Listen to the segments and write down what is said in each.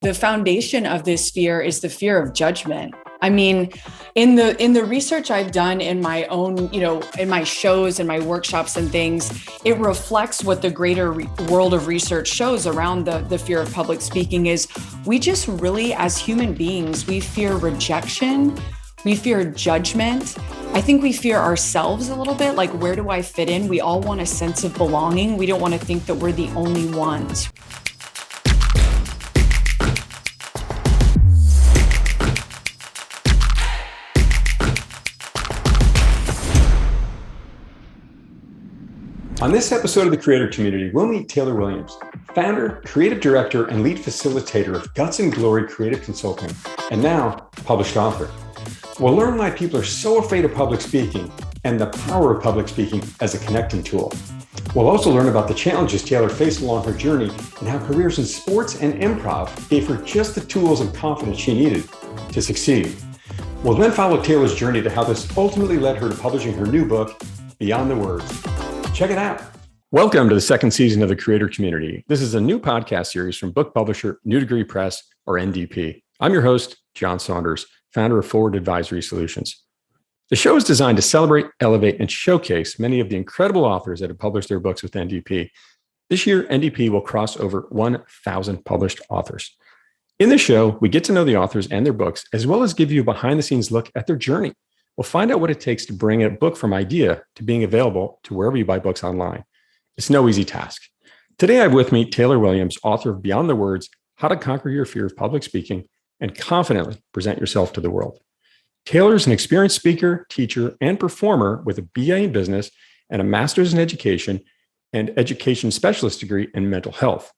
The foundation of this fear is the fear of judgment. I mean, in the research I've done in my own, in my shows and my workshops and things, it reflects what the greater world of research shows around the fear of public speaking is we just really, as human beings, we fear rejection, we fear judgment. I think we fear ourselves a little bit, like, where do I fit in? We all want a sense of belonging. We don't want to think that we're the only ones. On this episode of the Creator Community, we'll meet Taylor Williams, founder, creative director, and lead facilitator of Guts and Glory Creative Consulting, and now published author. We'll learn why people are so afraid of public speaking and the power of public speaking as a connecting tool. We'll also learn about the challenges Taylor faced along her journey and how careers in sports and improv gave her just the tools and confidence she needed to succeed. We'll then follow Taylor's journey to how this ultimately led her to publishing her new book, Beyond the Words. Check it out. Welcome to the second season of the Creator Community. This is a new podcast series from book publisher New Degree Press, or NDP. I'm your host, John Saunders, founder of Forward Advisory Solutions. The show is designed to celebrate, elevate, and showcase many of the incredible authors that have published their books with NDP. This year, NDP will cross over 1,000 published authors. In the show, we get to know the authors and their books, as well as give you a behind-the-scenes look at their journey. We'll find out what it takes to bring a book from idea to being available to wherever you buy books online. It's no easy task. Today, I have with me Taylor Williams, author of Beyond the Words, How to Conquer Your Fear of Public Speaking and Confidently Present Yourself to the World. Taylor is an experienced speaker, teacher, and performer with a BA in business and a master's in education and education specialist degree in mental health.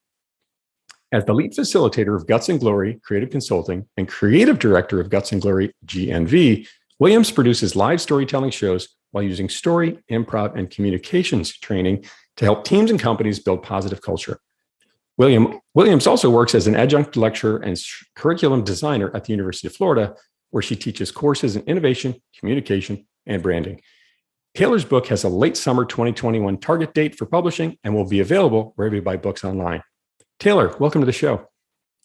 As the lead facilitator of Guts and Glory Creative Consulting and creative director of Guts and Glory GNV, Williams produces live storytelling shows while using story, improv, and communications training to help teams and companies build positive culture. Williams also works as an adjunct lecturer and curriculum designer at the University of Florida, where she teaches courses in innovation, communication, and branding. Taylor's book has a late summer 2021 target date for publishing and will be available wherever you buy books online. Taylor, welcome to the show.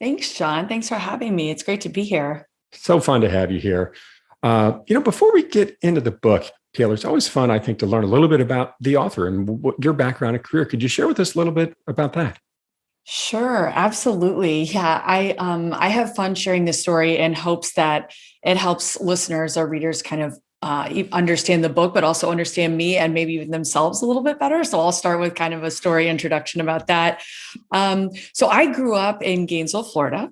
Thanks, John. Thanks for having me. It's great to be here. So fun to have you here. Before we get into the book, Taylor, it's always fun, I think, to learn a little bit about the author and what your background and career. Could you share with us a little bit about that? Sure, absolutely. Yeah, I have fun sharing this story in hopes that it helps listeners or readers kind of understand the book, but also understand me and maybe even themselves a little bit better. So I'll start with kind of a story introduction about that. So I grew up in Gainesville, Florida,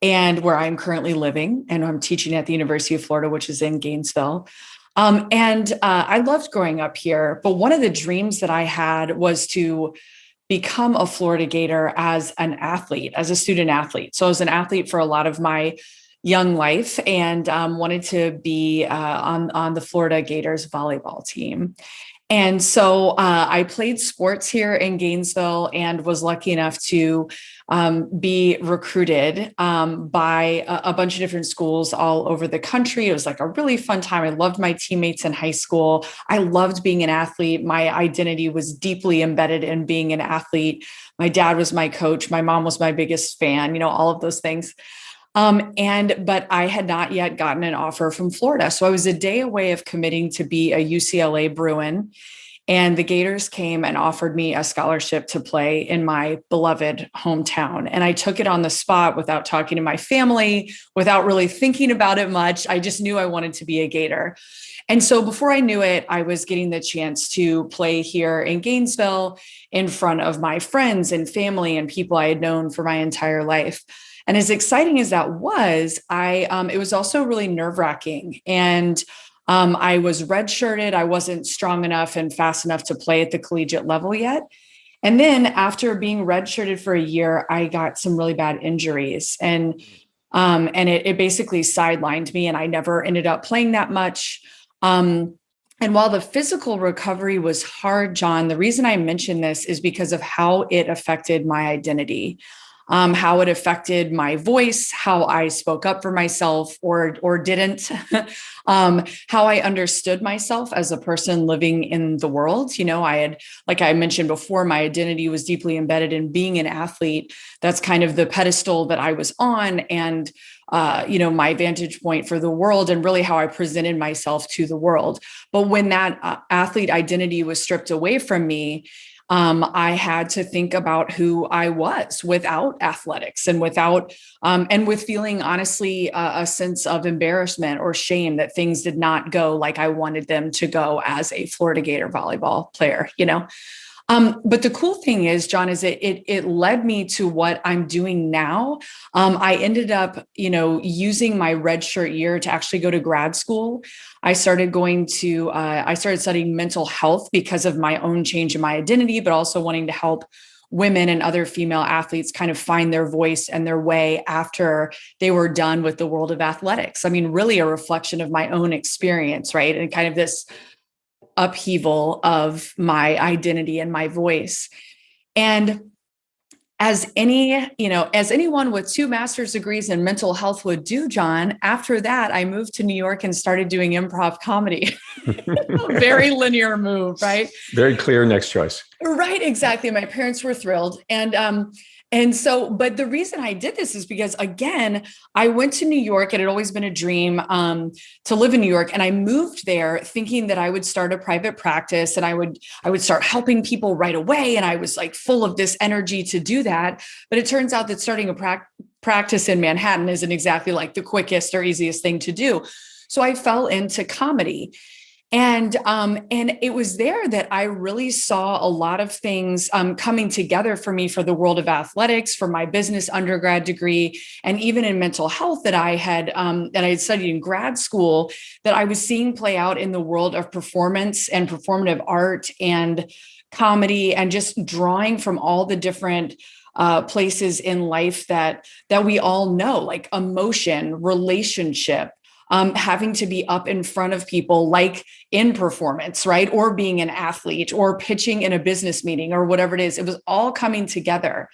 and where I'm currently living, and I'm teaching at the University of Florida, which is in Gainesville. I loved growing up here, but one of the dreams that I had was to become a Florida Gator as an athlete, as a student athlete. So I was an athlete for a lot of my young life and wanted to be on the Florida Gators volleyball team. And so I played sports here in Gainesville and was lucky enough to be recruited by a bunch of different schools all over the country. It was like a really fun time. I loved my teammates in high school. I loved being an athlete. My identity was deeply embedded in being an athlete. My dad was my coach. My mom was my biggest fan, all of those things. But I had not yet gotten an offer from Florida. So I was a day away of committing to be a UCLA Bruin. And the Gators came and offered me a scholarship to play in my beloved hometown. And I took it on the spot without talking to my family, without really thinking about it much. I just knew I wanted to be a Gator. And so before I knew it, I was getting the chance to play here in Gainesville in front of my friends and family and people I had known for my entire life. And as exciting as that was, it was also really nerve-wracking. And I was redshirted. I wasn't strong enough and fast enough to play at the collegiate level yet. And then after being redshirted for a year, I got some really bad injuries. And it basically sidelined me, and I never ended up playing that much. And while the physical recovery was hard, John, the reason I mention this is because of how it affected my identity. how it affected my voice, how I spoke up for myself or didn't, how I understood myself as a person living in the world. I had, like I mentioned before, my identity was deeply embedded in being an athlete. That's kind of the pedestal that I was on, and my vantage point for the world, and really how I presented myself to the world. But when that athlete identity was stripped away from me, I had to think about who I was without athletics and with feeling honestly a sense of embarrassment or shame that things did not go like I wanted them to go as a Florida Gator volleyball player. But the cool thing is, John, is it led me to what I'm doing now. I ended up, using my redshirt year to actually go to grad school. I started studying mental health because of my own change in my identity, but also wanting to help women and other female athletes kind of find their voice and their way after they were done with the world of athletics. I mean, really a reflection of my own experience, right? And kind of this upheaval of my identity and my voice. And as anyone with 2 master's degrees in mental health would do, John, after that, I moved to New York and started doing improv comedy. Very linear move, right? Very clear next choice. Right, exactly. My parents were thrilled. But the reason I did this is because, again, I went to New York. It had always been a dream to live in New York. And I moved there thinking that I would start a private practice and I would start helping people right away. And I was like full of this energy to do that. But it turns out that starting a practice in Manhattan isn't exactly like the quickest or easiest thing to do. So I fell into comedy. And it was there that I really saw a lot of things coming together for me for the world of athletics, for my business undergrad degree, and even in mental health that I had studied in grad school, that I was seeing play out in the world of performance and performative art and comedy, and just drawing from all the different places in life that we all know, like emotion, relationship, having to be up in front of people, like in performance, right? Or being an athlete or pitching in a business meeting or whatever it is. It was all coming together.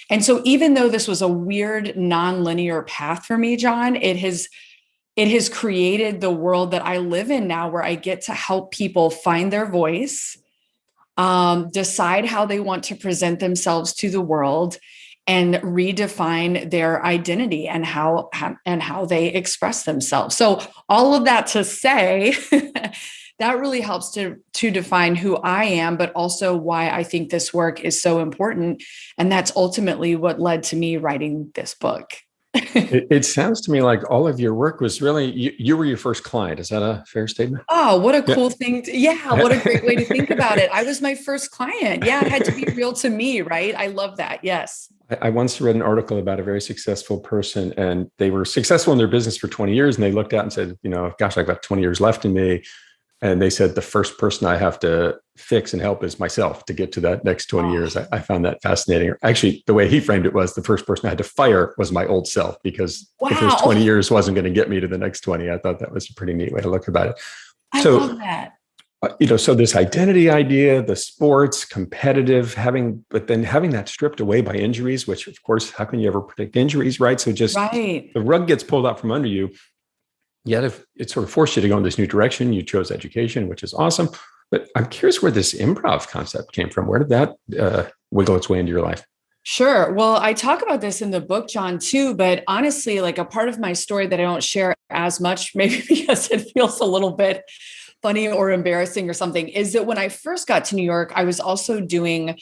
And so even though this was a weird, non-linear path for me, John, it has created the world that I live in now, where I get to help people find their voice, decide how they want to present themselves to the world, and redefine their identity and how they express themselves. So all of that to say, that really helps to define who I am, but also why I think this work is so important. And that's ultimately what led to me writing this book. It sounds to me like all of your work was really, you were your first client. Is that a fair statement? Oh, what a cool thing. What a great way to think about it. I was my first client. Yeah, it had to be real to me, right? I love that. Yes. I once read an article about a very successful person, and they were successful in their business for 20 years. And they looked out and said, gosh, I've got 20 years left in me. And they said, the first person I have to fix and help is myself to get to that next 20 years. I found that fascinating. Actually, the way he framed it was, the first person I had to fire was my old self, because the first 20 years wasn't going to get me to the next 20. I thought that was a pretty neat way to look about it. I love that. So this identity idea, the sports, competitive, having that stripped away by injuries, which of course, how can you ever predict injuries, right? So just the rug gets pulled out from under you. Yet if it sort of forced you to go in this new direction, you chose education, which is awesome. But I'm curious where this improv concept came from. Where did that wiggle its way into your life? Sure. Well, I talk about this in the book, John, too, but honestly, like a part of my story that I don't share as much, maybe because it feels a little bit funny or embarrassing or something, is that when I first got to New York, I was also doing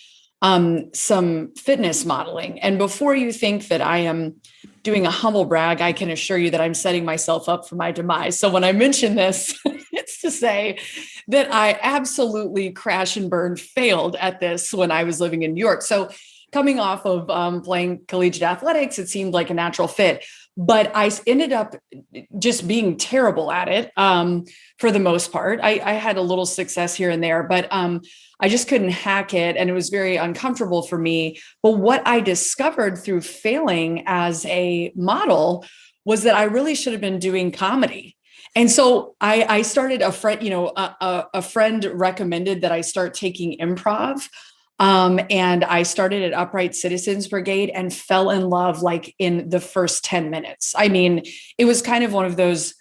some fitness modeling. And before you think that I am doing a humble brag, I can assure you that I'm setting myself up for my demise. So when I mention this, it's to say that I absolutely crash and burn failed at this when I was living in New York. So coming off of playing collegiate athletics, it seemed like a natural fit. But I ended up just being terrible at it for the most part. I had a little success here and there, but I just couldn't hack it. And it was very uncomfortable for me. But what I discovered through failing as a model was that I really should have been doing comedy. And so I started a friend recommended that I start taking improv. And I started at Upright Citizens Brigade and fell in love like in the first 10 minutes. I mean, it was kind of one of those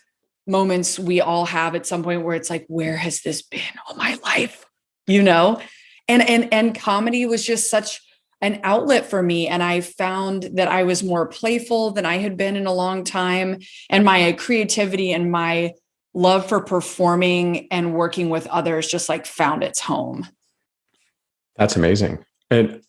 moments we all have at some point where it's like, where has this been all my life? You know? And comedy was just such an outlet for me. And I found that I was more playful than I had been in a long time. And my creativity and my love for performing and working with others just like found its home. That's amazing. And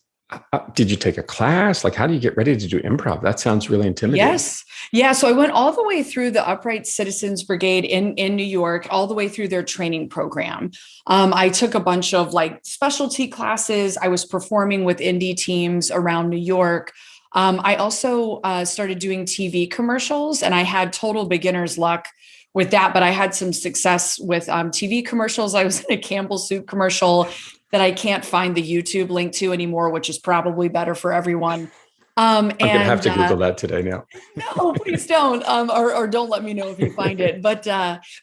did you take a class? Like, how do you get ready to do improv? That sounds really intimidating. Yes. Yeah. So I went all the way through the Upright Citizens Brigade in New York, all the way through their training program. I took a bunch of like specialty classes. I was performing with indie teams around New York. I also started doing TV commercials, and I had total beginner's luck with that, but I had some success with TV commercials. I was in a Campbell soup commercial that I can't find the YouTube link to anymore, which is probably better for everyone. I'm going to have to Google that today now. No, please don't, or don't let me know if you find it. But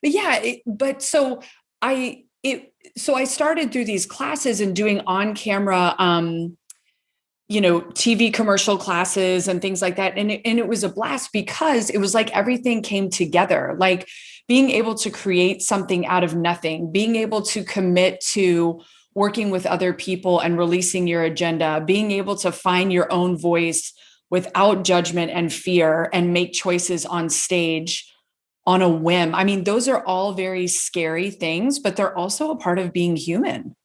yeah, so I started through these classes and doing on camera, TV commercial classes and things like that. And it was a blast because it was like everything came together, like being able to create something out of nothing, being able to commit to working with other people and releasing your agenda, being able to find your own voice without judgment and fear and make choices on stage on a whim. I mean, those are all very scary things, but they're also a part of being human.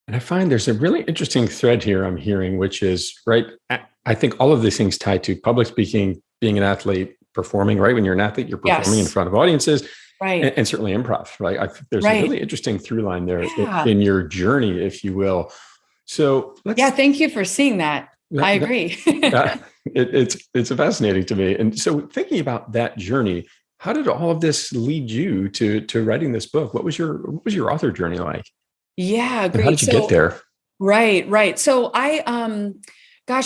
And I find there's a really interesting thread here I'm hearing, which is, right, I think all of these things tied to public speaking, being an athlete, performing, right? When you're an athlete, you're performing in front of audiences. Right. And certainly improv, right? I think there's a really interesting through line there in your journey, if you will. So thank you for seeing that. I agree. It's fascinating to me. And so thinking about that journey, how did all of this lead you to writing this book? What was your author journey like? Yeah, great. And how did you get there? Right. So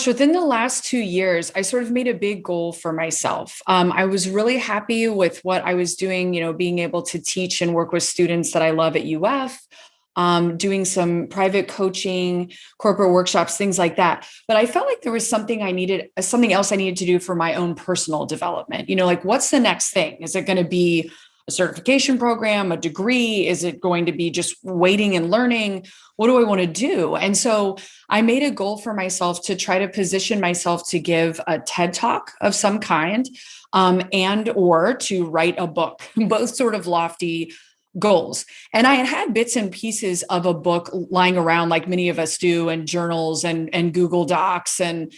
within the last 2 years, I sort of made a big goal for myself. I was really happy with what I was doing, being able to teach and work with students that I love at UF, doing some private coaching, corporate workshops, things like that. But I felt like there was something else I needed to do for my own personal development. Like what's the next thing? Is it going to be a certification program, a degree? Is it going to be just waiting and learning? What do I want to do? And so I made a goal for myself to try to position myself to give a TED Talk of some kind, and or to write a book, both sort of lofty goals. And I had bits and pieces of a book lying around like many of us do, and journals and Google Docs and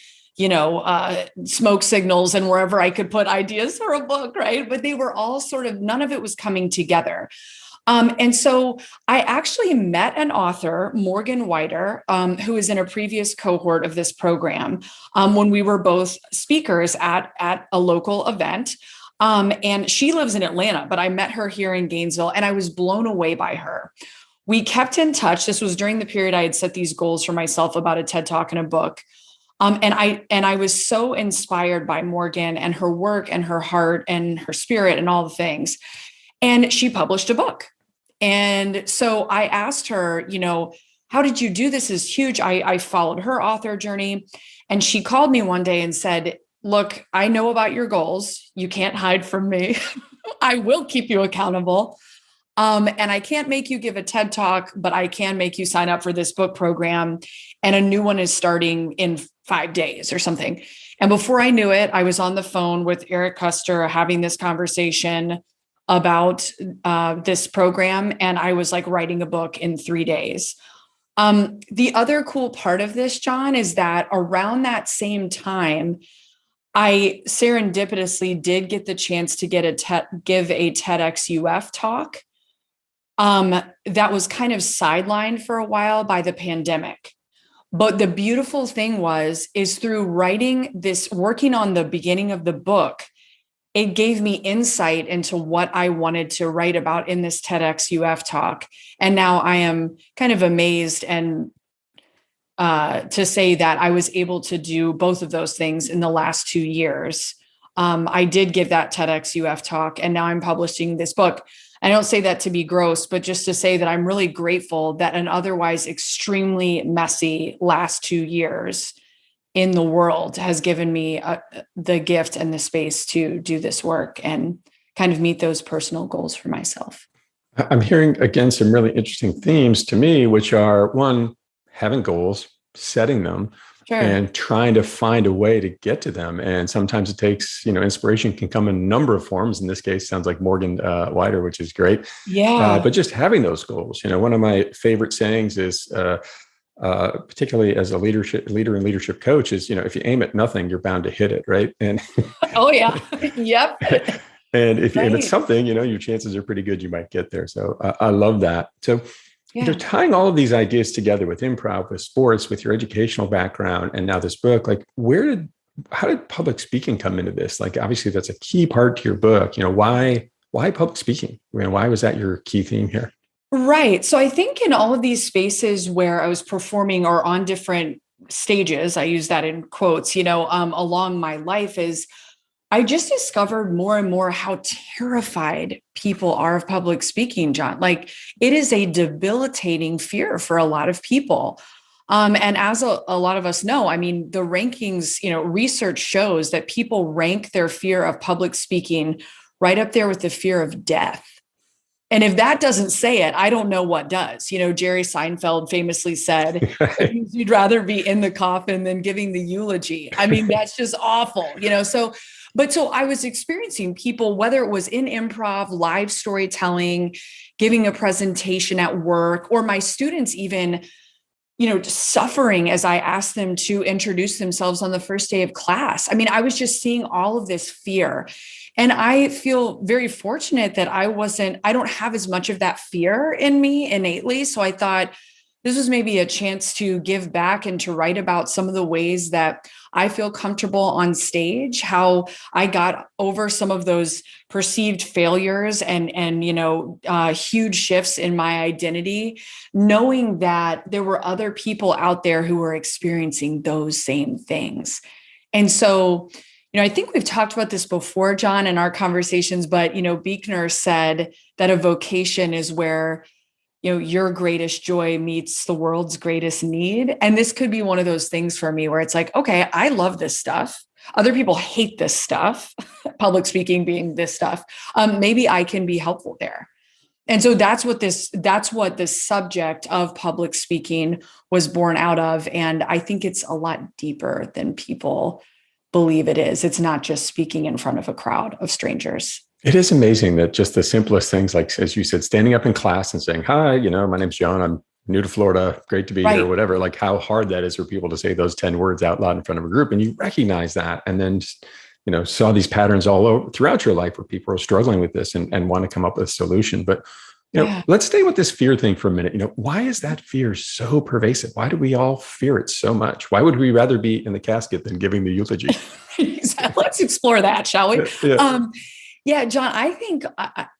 smoke signals and wherever I could put ideas for a book, right? But they were all none of it was coming together. And so I actually met an author, Morgan Whiter, who is in a previous cohort of this program, when we were both speakers at a local event. And she lives in Atlanta, but I met her here in Gainesville, and I was blown away by her. We kept in touch. This was during the period I had set these goals for myself about a TED Talk and a book. And I was so inspired by Morgan and her work and her heart and her spirit and all the things. And she published a book. And so I asked her, how did you do this? This is huge. I followed her author journey. And she called me one day and said, look, I know about your goals. You can't hide from me. I will keep you accountable. And I can't make you give a TED Talk, but I can make you sign up for this book program. And a new one is starting in 5 days or something. And before I knew it, I was on the phone with Eric Custer having this conversation about this program. And I was like writing a book in 3 days. The other cool part of this, John, is that around that same time, I serendipitously did get the chance to give a TEDx UF talk. That was kind of sidelined for a while by the pandemic. But the beautiful thing is through working on the beginning of the book, it gave me insight into what I wanted to write about in this TEDx UF talk. And now I am kind of amazed and to say that I was able to do both of those things in the last 2 years. I did give that TEDx UF talk, and now I'm publishing this book. I don't say that to be gross, but just to say that I'm really grateful that an otherwise extremely messy last 2 years in the world has given me the gift and the space to do this work and kind of meet those personal goals for myself. I'm hearing again some really interesting themes to me, which are one, having goals, setting them, Sure. and trying to find a way to get to them. And sometimes it takes, inspiration can come in a number of forms. In this case, sounds like Morgan Wider, which is great. Yeah. But just having those goals, one of my favorite sayings is, particularly as a leader and leadership coach, is, if you aim at nothing, you're bound to hit it, right? And Oh yeah. Yep. and if you aim at Right. something, your chances are pretty good you might get there. So I love that. So Yeah. tying all of these ideas together with improv, with sports, with your educational background, and now this book, like how did public speaking come into this? Like, obviously that's a key part to your book. Why public speaking? Why was that your key theme here? Right. So I think in all of these spaces where I was performing or on different stages, I use that in quotes, along my life, is I just discovered more and more how terrified people are of public speaking, John. Like, it is a debilitating fear for a lot of people. And as a lot of us know, I mean, the rankings, research shows that people rank their fear of public speaking right up there with the fear of death. And if that doesn't say it, I don't know what does. Jerry Seinfeld famously said, you'd rather be in the coffin than giving the eulogy. I mean, that's just awful, so I was experiencing people, whether it was in improv, live storytelling, giving a presentation at work, or my students even, just suffering as I asked them to introduce themselves on the first day of class. I mean, I was just seeing all of this fear. And I feel very fortunate that I don't have as much of that fear in me innately. So I thought this was maybe a chance to give back and to write about some of the ways that I feel comfortable on stage, how I got over some of those perceived failures and huge shifts in my identity, knowing that there were other people out there who were experiencing those same things. And so, I think we've talked about this before, John, in our conversations, but, Buechner said that a vocation is where, your greatest joy meets the world's greatest need. And this could be one of those things for me where it's like, okay, I love this stuff. Other people hate this stuff, public speaking being this stuff. Maybe I can be helpful there. And so that's what the subject of public speaking was born out of. And I think it's a lot deeper than people believe it is. It's not just speaking in front of a crowd of strangers. It is amazing that just the simplest things, like, as you said, standing up in class and saying, hi, my name's John. I'm new to Florida. Great to be here, whatever, like how hard that is for people to say those 10 words out loud in front of a group. And you recognize that. And then, saw these patterns all over throughout your life where people are struggling with this and want to come up with a solution. But, let's stay with this fear thing for a minute. Why is that fear so pervasive? Why do we all fear it so much? Why would we rather be in the casket than giving the eulogy? Let's explore that, shall we? Yeah. Yeah, John, I think,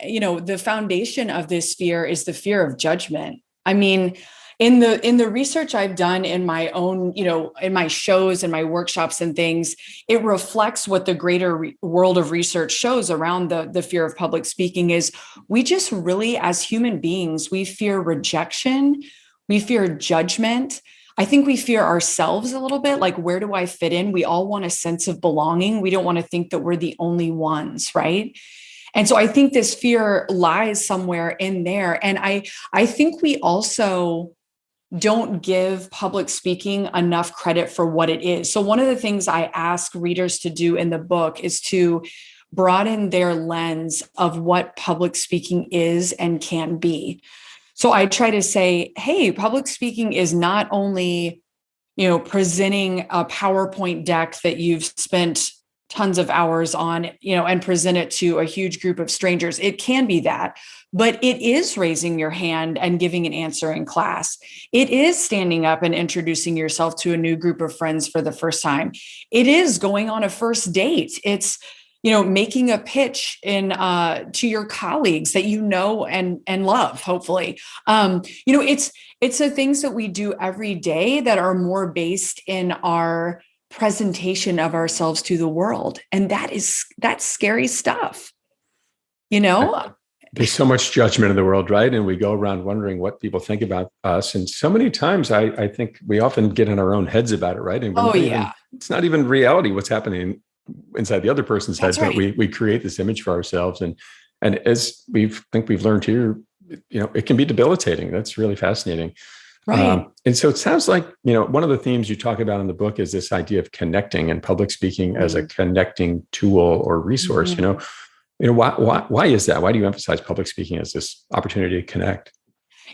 the foundation of this fear is the fear of judgment. I mean, in the research I've done in my own, in my shows and my workshops and things, it reflects what the greater world of research shows around the fear of public speaking is we just really, as human beings, we fear rejection, we fear judgment. I think we fear ourselves a little bit, like, where do I fit in? We all want a sense of belonging. We don't want to think that we're the only ones, right? And so I think this fear lies somewhere in there. And I think we also don't give public speaking enough credit for what it is. So one of the things I ask readers to do in the book is to broaden their lens of what public speaking is and can be. So I try to say, hey, public speaking is not only, presenting a PowerPoint deck that you've spent tons of hours on, and present it to a huge group of strangers. It can be that, but it is raising your hand and giving an answer in class. It is standing up and introducing yourself to a new group of friends for the first time. It is going on a first date. It's making a pitch to your colleagues that and love, hopefully. It's the things that we do every day that are more based in our presentation of ourselves to the world. And that's scary stuff, There's so much judgment in the world, right? And we go around wondering what people think about us. And so many times I think we often get in our own heads about it, right? And we're Oh, not yeah, it's not even reality what's happening inside the other person's head, that's but right. we create this image for ourselves. And as we've learned here, it can be debilitating. That's really fascinating. Right. And so it sounds like, one of the themes you talk about in the book is this idea of connecting and public speaking as a connecting tool or resource. Mhm. Why is that? Why do you emphasize public speaking as this opportunity to connect?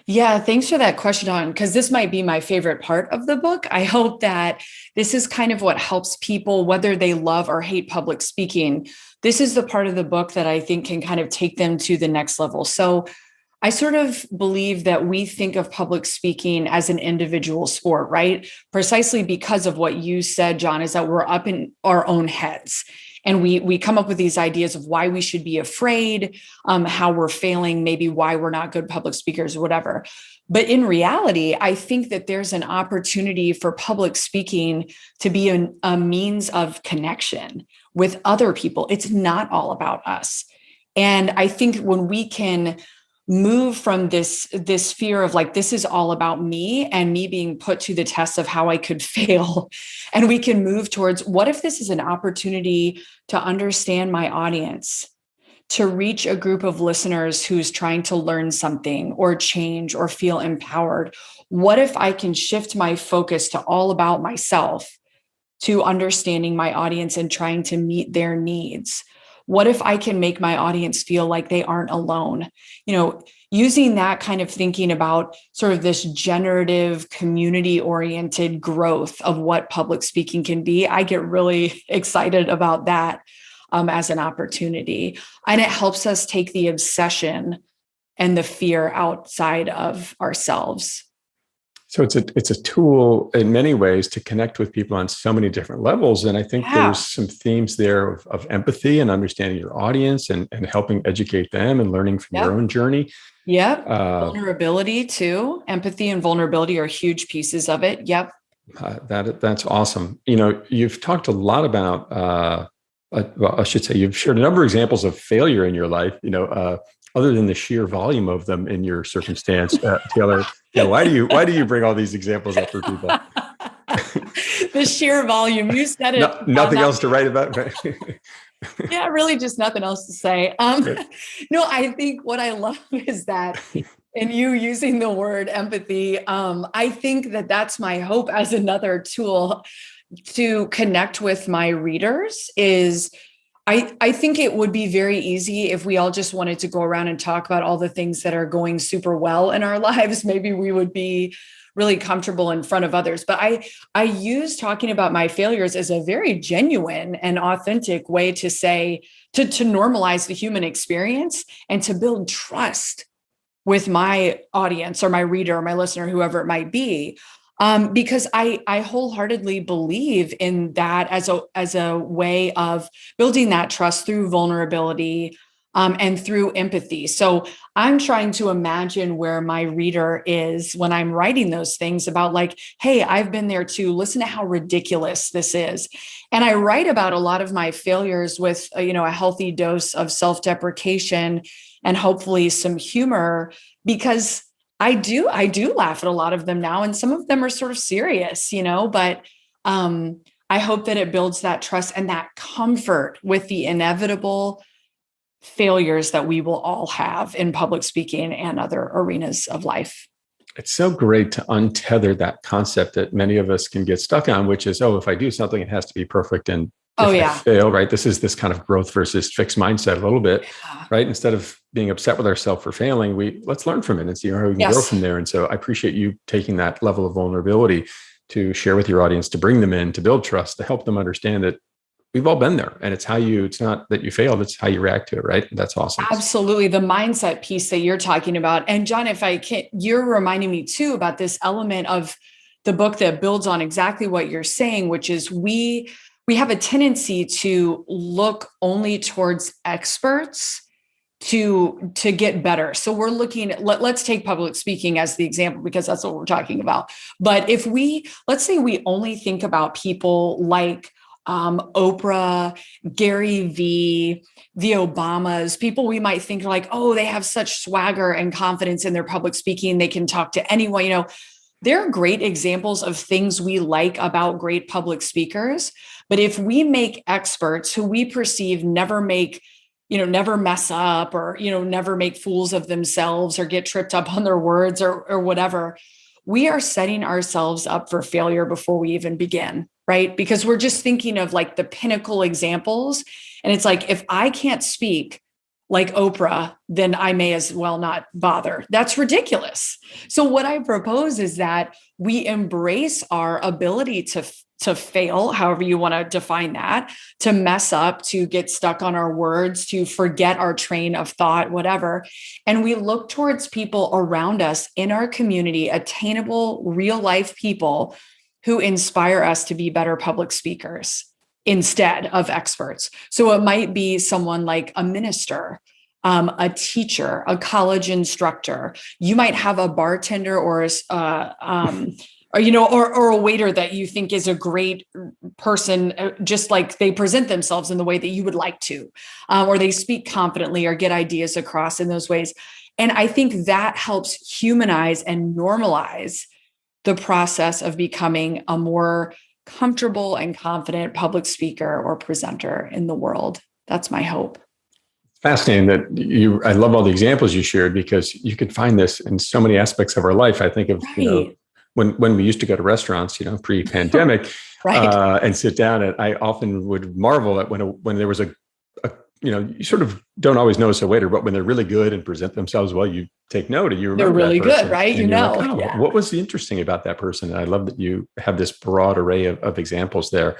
Yeah, thanks for that question on, because this might be my favorite part of the book. I hope that this is kind of what helps people, whether they love or hate public speaking. This is the part of the book that I think can kind of take them to the next level. So I sort of believe that we think of public speaking as an individual sport, right? Precisely because of what you said, John, is that we're up in our own heads. And we come up with these ideas of why we should be afraid, how we're failing, maybe why we're not good public speakers, whatever. But in reality, I think that there's an opportunity for public speaking to be a means of connection with other people. It's not all about us. And I think when we can move from this fear of like, this is all about me and me being put to the test of how I could fail, and we can move towards, what if this is an opportunity to understand my audience, to reach a group of listeners who's trying to learn something or change or feel empowered? What if I can shift my focus to all about myself, to understanding my audience and trying to meet their needs? What if I can make my audience feel like they aren't alone? Using that kind of thinking about sort of this generative, community oriented growth of what public speaking can be, I get really excited about that as an opportunity. And it helps us take the obsession and the fear outside of ourselves. So it's a tool in many ways to connect with people on so many different levels. And I think there's Yeah. some themes there of empathy and understanding your audience and helping educate them and learning from your Yep. own journey. Yep. Uh, Vulnerability too. Empathy and vulnerability are huge pieces of it. Yep. that's awesome. You've talked a lot about, well, I should say, you've shared a number of examples of failure in your life. Other than the sheer volume of them in your circumstance, Taylor. Yeah, why do you bring all these examples up for people? The sheer volume. You said it. Nothing else to write about. Yeah, really just nothing else to say. No, I think what I love is that in you using the word empathy, I think that that's my hope as another tool to connect with my readers. Is I think it would be very easy if we all just wanted to go around and talk about all the things that are going super well in our lives. Maybe we would be really comfortable in front of others. But I use talking about my failures as a very genuine and authentic way to say, to normalize the human experience and to build trust with my audience or my reader or my listener, whoever it might be. Because I wholeheartedly believe in that as a way of building that trust through vulnerability, and through empathy. So I'm trying to imagine where my reader is when I'm writing those things about, like, hey, I've been there too. Listen to how ridiculous this is. And I write about a lot of my failures with a healthy dose of self-deprecation and hopefully some humor, because I do laugh at a lot of them now, and some of them are sort of serious, but I hope that it builds that trust and that comfort with the inevitable failures that we will all have in public speaking and other arenas of life. It's so great to untether that concept that many of us can get stuck on, which is, oh, if I do something, it has to be perfect. And if I fail, right, this is this kind of growth versus fixed mindset a little bit, right? Instead of being upset with ourselves for failing, let's learn from it and see how we can grow from there. And so I appreciate you taking that level of vulnerability to share with your audience, to bring them in, to build trust, to help them understand that we've all been there, and it's not that you failed, it's how you react to it, right? That's awesome. Absolutely. The mindset piece that you're talking about. And John, if I can, you're reminding me too about this element of the book that builds on exactly what you're saying, which is we have a tendency to look only towards experts to get better. So we're looking at, let's take public speaking as the example, because that's what we're talking about. But if let's say we only think about people like Oprah, Gary Vee, the Obamas, people we might think like, oh, they have such swagger and confidence in their public speaking. They can talk to anyone, they're great examples of things we like about great public speakers. But if we make experts who we perceive never mess up or, never make fools of themselves or get tripped up on their words or whatever, we are setting ourselves up for failure before we even begin, right? Because we're just thinking of like the pinnacle examples. And it's like, if I can't speak like Oprah, then I may as well not bother. That's ridiculous. So what I propose is that we embrace our ability to fail, however you want to define that, to mess up, to get stuck on our words, to forget our train of thought, whatever. And we look towards people around us in our community, attainable, real life people who inspire us to be better public speakers instead of experts. So it might be someone like a minister, a teacher, a college instructor. You might have a bartender or a waiter that you think is a great person, just like they present themselves in the way that you would like to, or they speak confidently or get ideas across in those ways. And I think that helps humanize and normalize the process of becoming a more comfortable and confident public speaker or presenter in the world. That's my hope. Fascinating that I love all the examples you shared, because you could find this in so many aspects of our life. I think of, right. When we used to go to restaurants, pre-pandemic, right. And sit down, and I often would marvel at when there was you sort of don't always notice a waiter, but when they're really good and present themselves well, you take note and you remember they're really that person, good, right? like, yeah. What was interesting about that person? And I love that you have this broad array of examples there.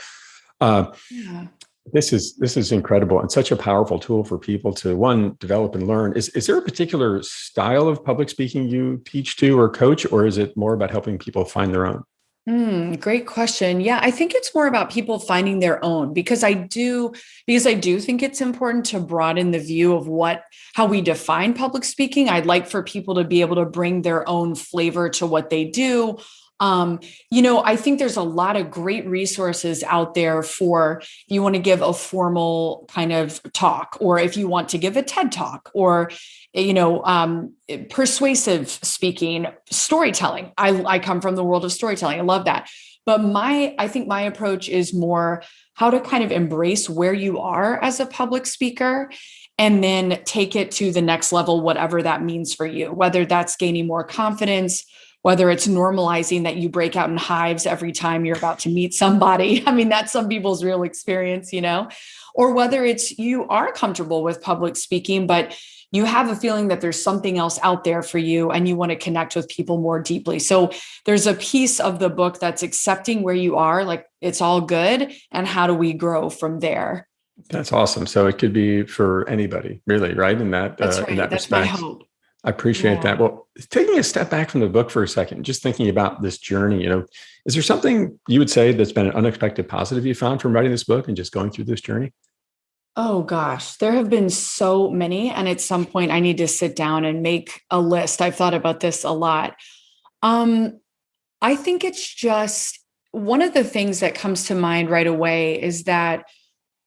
Yeah. This is incredible and such a powerful tool for people to develop and learn. Is there a particular style of public speaking you teach to or coach, or is it more about helping people find their own? Great question. Yeah, I think it's more about people finding their own, because I do think it's important to broaden the view of how we define public speaking. I'd like for people to be able to bring their own flavor to what they do. I think there's a lot of great resources out there for if you want to give a formal kind of talk, or if you want to give a TED talk, or persuasive speaking, storytelling. I come from the world of storytelling. I love that. But I think my approach is more how to kind of embrace where you are as a public speaker and then take it to the next level, whatever that means for you, whether that's gaining more confidence, whether it's normalizing that you break out in hives every time you're about to meet somebody. I mean, that's some people's real experience, or whether it's you are comfortable with public speaking, but you have a feeling that there's something else out there for you and you want to connect with people more deeply. So there's a piece of the book that's accepting where you are, like it's all good, and how do we grow from there? That's awesome. So it could be for anybody, really, right? That's right. In that That's my respect. hope. I appreciate that. Well, taking a step back from the book for a second, just thinking about this journey, is there something you would say that's been an unexpected positive you found from writing this book and just going through this journey? Oh gosh, there have been so many. And at some point I need to sit down and make a list. I've thought about this a lot. I think it's just one of the things that comes to mind right away is that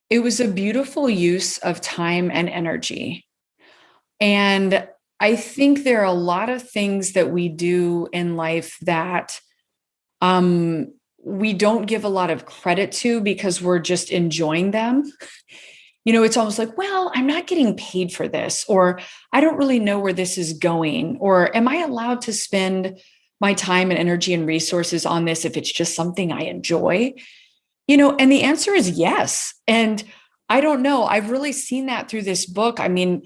it was a beautiful use of time and energy. And I think there are a lot of things that we do in life that we don't give a lot of credit to because we're just enjoying them. It's almost like, well, I'm not getting paid for this, or I don't really know where this is going, or am I allowed to spend my time and energy and resources on this if it's just something I enjoy? And the answer is yes. And I don't know. I've really seen that through this book. I mean,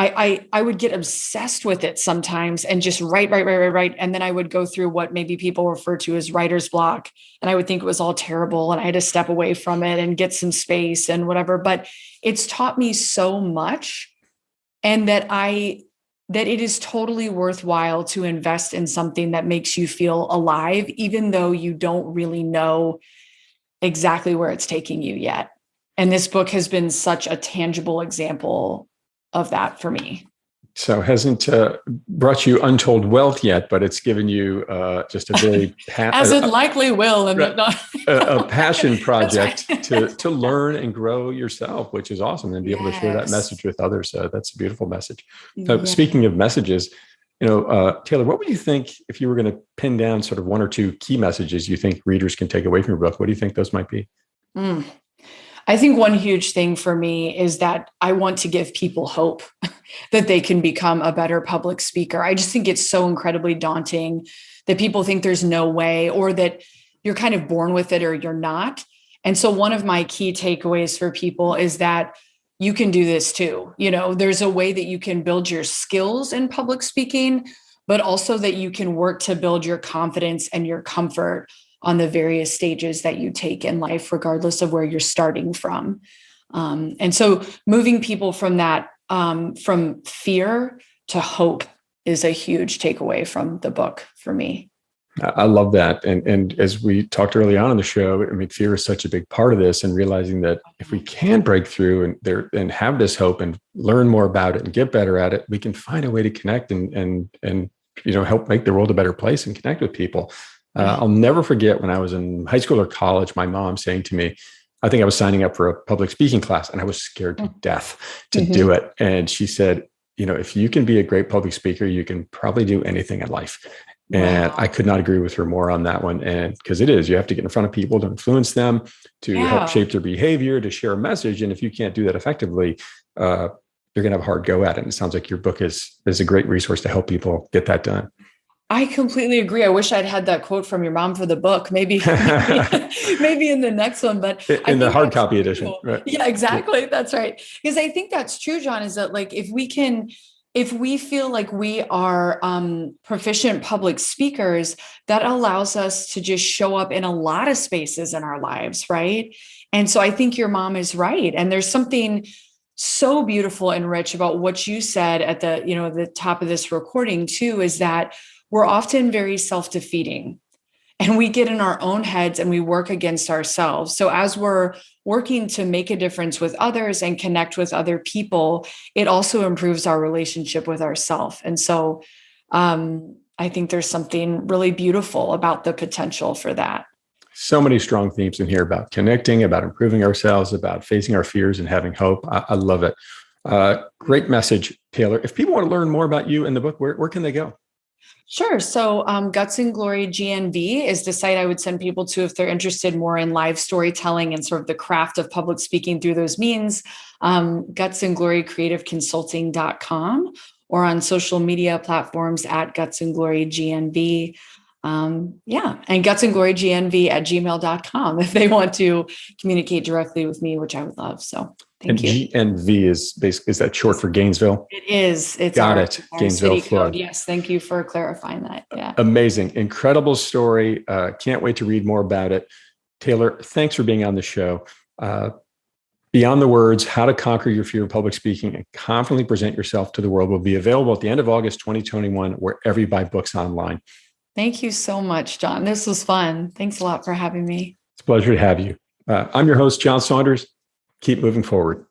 I would get obsessed with it sometimes and just write. And then I would go through what maybe people refer to as writer's block. And I would think it was all terrible. And I had to step away from it and get some space and whatever. But it's taught me so much. And that it is totally worthwhile to invest in something that makes you feel alive, even though you don't really know exactly where it's taking you yet. And this book has been such a tangible example of that for me. So hasn't brought you untold wealth yet, but it's given you just a very as it likely will, and a passion project right. to learn and grow yourself, which is awesome, and be able to share that message with others. That's a beautiful message. So speaking of messages, Taylor, what would you think if you were going to pin down sort of one or two key messages you think readers can take away from your book? What do you think those might be? I think one huge thing for me is that I want to give people hope that they can become a better public speaker. I just think it's so incredibly daunting that people think there's no way, or that you're kind of born with it or you're not. And so one of my key takeaways for people is that you can do this too. There's a way that you can build your skills in public speaking, but also that you can work to build your confidence and your comfort on the various stages that you take in life, regardless of where you're starting from. And so moving people from that, from fear to hope, is a huge takeaway from the book for me. I love that. And as we talked early on in the show, I mean, fear is such a big part of this, and realizing that if we can break through and have this hope and learn more about it and get better at it, we can find a way to connect and help make the world a better place and connect with people. I'll never forget when I was in high school or college, my mom saying to me, I think I was signing up for a public speaking class, and I was scared to death to do it. And she said, if you can be a great public speaker, you can probably do anything in life. And I could not agree with her more on that one. And because you have to get in front of people to influence them, to help shape their behavior, to share a message. And if you can't do that effectively, you're going to have a hard go at it. And it sounds like your book is a great resource to help people get that done. I completely agree. I wish I'd had that quote from your mom for the book, maybe in the next one, but in the hard copy edition. Right? Yeah, exactly. That's right. Because I think that's true, John, is that like, if we feel like we are proficient public speakers, that allows us to just show up in a lot of spaces in our lives. Right. And so I think your mom is right. And there's something so beautiful and rich about what you said at the top of this recording too, is that we're often very self-defeating, and we get in our own heads and we work against ourselves. So as we're working to make a difference with others and connect with other people, it also improves our relationship with ourselves. And so I think there's something really beautiful about the potential for that. So many strong themes in here about connecting, about improving ourselves, about facing our fears and having hope. I love it. Great message, Taylor. If people want to learn more about you and the book, where can they go? Sure. So Guts and Glory GNV is the site I would send people to if they're interested more in live storytelling and sort of the craft of public speaking through those means. Guts and Glory creativeconsulting.com, or on social media platforms at Guts and Glory GNV. And gutsandglorygnv@gmail.com if they want to communicate directly with me, which I would love. So thank you. GNV is that short for Gainesville? It is. It's Got our, it. Our Gainesville, city Florida. code. Yes. Thank you for clarifying that. Yeah. Amazing. Incredible story. Can't wait to read more about it. Taylor, thanks for being on the show. Beyond the Words, How to Conquer Your Fear of Public Speaking and Confidently Present Yourself to the World will be available at the end of August 2021, wherever you buy books online. Thank you so much, John. This was fun. Thanks a lot for having me. It's a pleasure to have you. I'm your host, John Saunders. Keep moving forward.